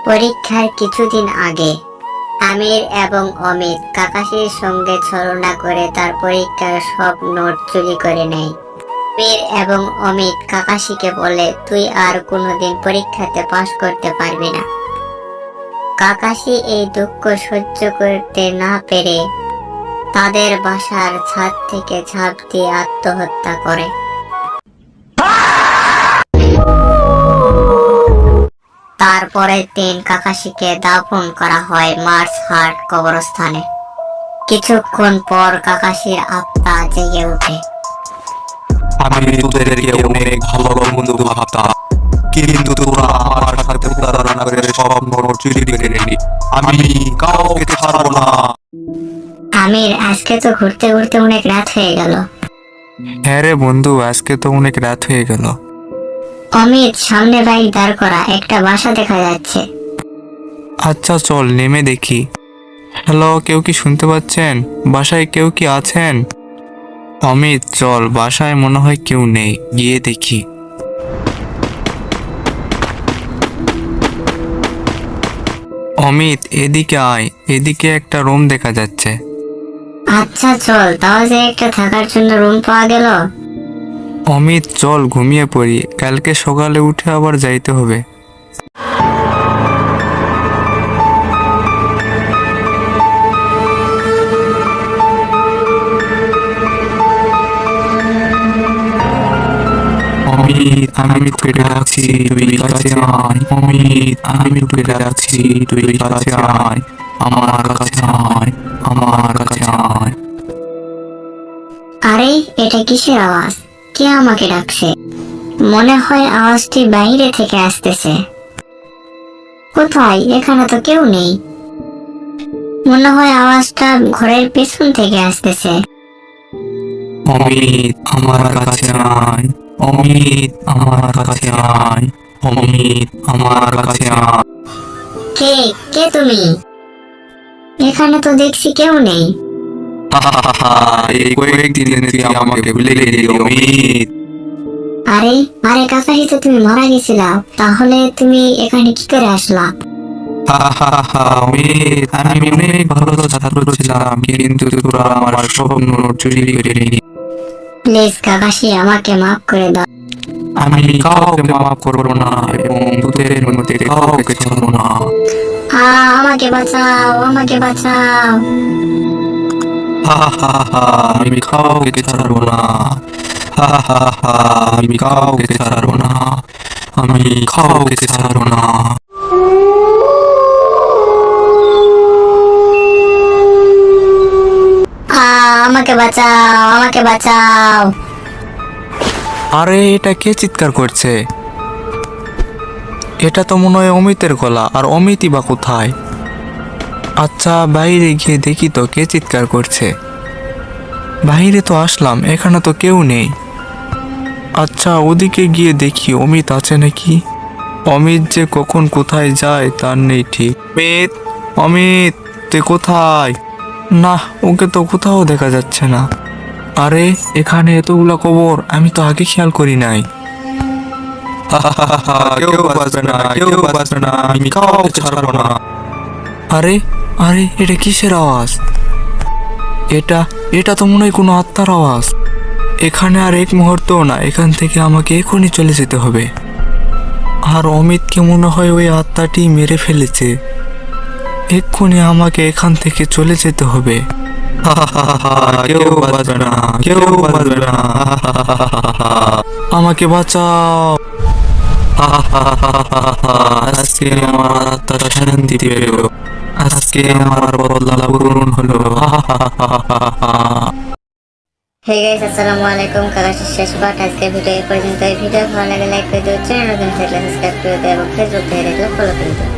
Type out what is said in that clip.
পরীক্ষার কিছুদিন আগে আমির এবং অমিত কাকাশির সঙ্গে ছলনা করে তার পরীক্ষার সব নোট চুরি করে নেয়। আমির এবং অমিত কাকাশিকে বলে, তুই আর কোনোদিন পরীক্ষাতে পাশ করতে পারবি না। কাকাশি এই দুঃখ সহ্য করতে না পেরে তাদের বাসার ছাদ থেকে ঝাঁপ দিয়ে আত্মহত্যা করে। তারপরে দিন কাকাশিকে দাফন করা হয় মার্চহাট কবরস্থানে। কিছুক্ষণ পর কাকাশির আত্মা জেগে ওঠে। আমি তোদেরকে অনেক ভালো বন্ধু ভাবতাম, কিন্তু তোরা আমার সাথে প্রতারণা করে সব নোট চুরি করে নিলি। আমি কাউকে ছাড়বো না। আমির, আজকে তো ঘুরতে ঘুরতে অনেক রাত হয়ে গেল। হ্যাঁ রে বন্ধু, আজকে তো অনেক রাত হয়ে গেল। অমিত, সামনে বাইক দাঁড় করা, একটা বাসা দেখা যাচ্ছে। আচ্ছা চল নেমে দেখি। হ্যালো, কেউ কি শুনতে পাচ্ছেন? বাসায় কেউ কি আছেন? অমিত চল, বাসায় মনে হয় কেউ নেই, গিয়ে দেখি। অমিত এদিকে আয়, এদিকে একটা রুম দেখা যাচ্ছে। আচ্ছা চল, তাও যে একটা থাকার জন্য রুম পাওয়া গেল। অমিত চল ঘুমিয়ে পড়ি, কালকে সকালে উঠে আবার যাইতে হবে। অমিত আমি তোকে ডাকছি, তুই কাছে আয়। অমিত আমি তোকে ডাকছি, তুই কাছে আয়। আমার কাছে আয়, আমার কাছে আয়। আরে, এটা কিসের আওয়াজ? কে আমাকে ডাকছে? মনে হয় আওয়াজটি বাইরে থেকে আসতেছে। কোথায়? এখানে তো কেউ নেই। মনে হয় আওয়াজটা ঘরের পেছন থেকে আসতেছে। অমিত আমার কাছে আয়। অমিত আমার কাছে আয়। অমিত আমার কাছে আয়। কে কে তুমি? এখানে তো দেখছি কেউ নেই। এই কয়েকদিন তুই আমাকে ভুলে গেলি অমিত। আরে আরে কাকাহি, তো তুমি মারা গেছিলা, তাহলে তুমি এখানে কি করে আসলা? অমিত আমি অনেক ভালো ছাত্র ছিলাম, কিন্তু তোরা আমার সব নোট চুরি করে নিলি। প্লিজ কাকাশি, আমাকে মাফ করে দাও। আমি কাউকে মাফ করবো না এবং তোদের মধ্যে কাউকে ছাড়বো না। আমাকে বাঁচাও, আমাকে বাঁচাও। আমি কাউকে ছাড়বো না। আমি কাউকে ছাড়বো না। আমি কাউকে ছাড়বো না। আমাকে বাঁচাও, আমাকে বাঁচাও। আরে এটা কে চিৎকার করছে? এটা তো মনে হয় অমিতের গলা, আর অমিতই বা কোথায়? আচ্ছা বাইরে গিয়ে দেখি তো কে চিৎকার করছে। বাইরে তো আসলাম, এখানে তো কেউ নেই। আচ্ছা ওদিকে গিয়ে দেখি অমিত আছে নাকি। অমিত যে কখন কোথায় যায় তার নেই ঠিক। অমিত, অমিত তুই কোথায়? না, ওকে তো কোথাও দেখা যাচ্ছে না। আরে এখানে এতগুলা কবর, আমি তো আগে খেয়াল করি নাই। কেউ বাঁচবে না, কেউ বাঁচবে না, আমি কাউকে ছাড়বো না। আরে আরে এটা কিসের আওয়াজ? এটা এটা তো মনে হয় কোনো আত্মার আওয়াজ। এখানে আর এক মুহূর্তও না, এখান থেকে আমাকে এখনই চলে যেতে হবে। আর অমিতকে মনে হয় ওই আত্মাটি মেরে ফেলেছে। এক্ষুনি আমাকে এখান থেকে চলে যেতে হবে। কেউ বাঁচবে না, কেউ বাঁচবে না। আমাকে বাঁচাও। আজকে আমার আত্মাটা শান্তি পেল। আজকে আমার বদলা পূরণ হলো। হে গাইস, আসসালামু আলাইকুম। কাকাশির শেষ পার্ট আজকের ভিডিও এই পর্যন্ত। এই ভিডিও ভালো লাগে লাইক করে দিও, চ্যানেল নতুন থাকলে সাবস্ক্রাইব করে দিও এবং ফেসবুক থেকে দেখলে ফলো করে দিও।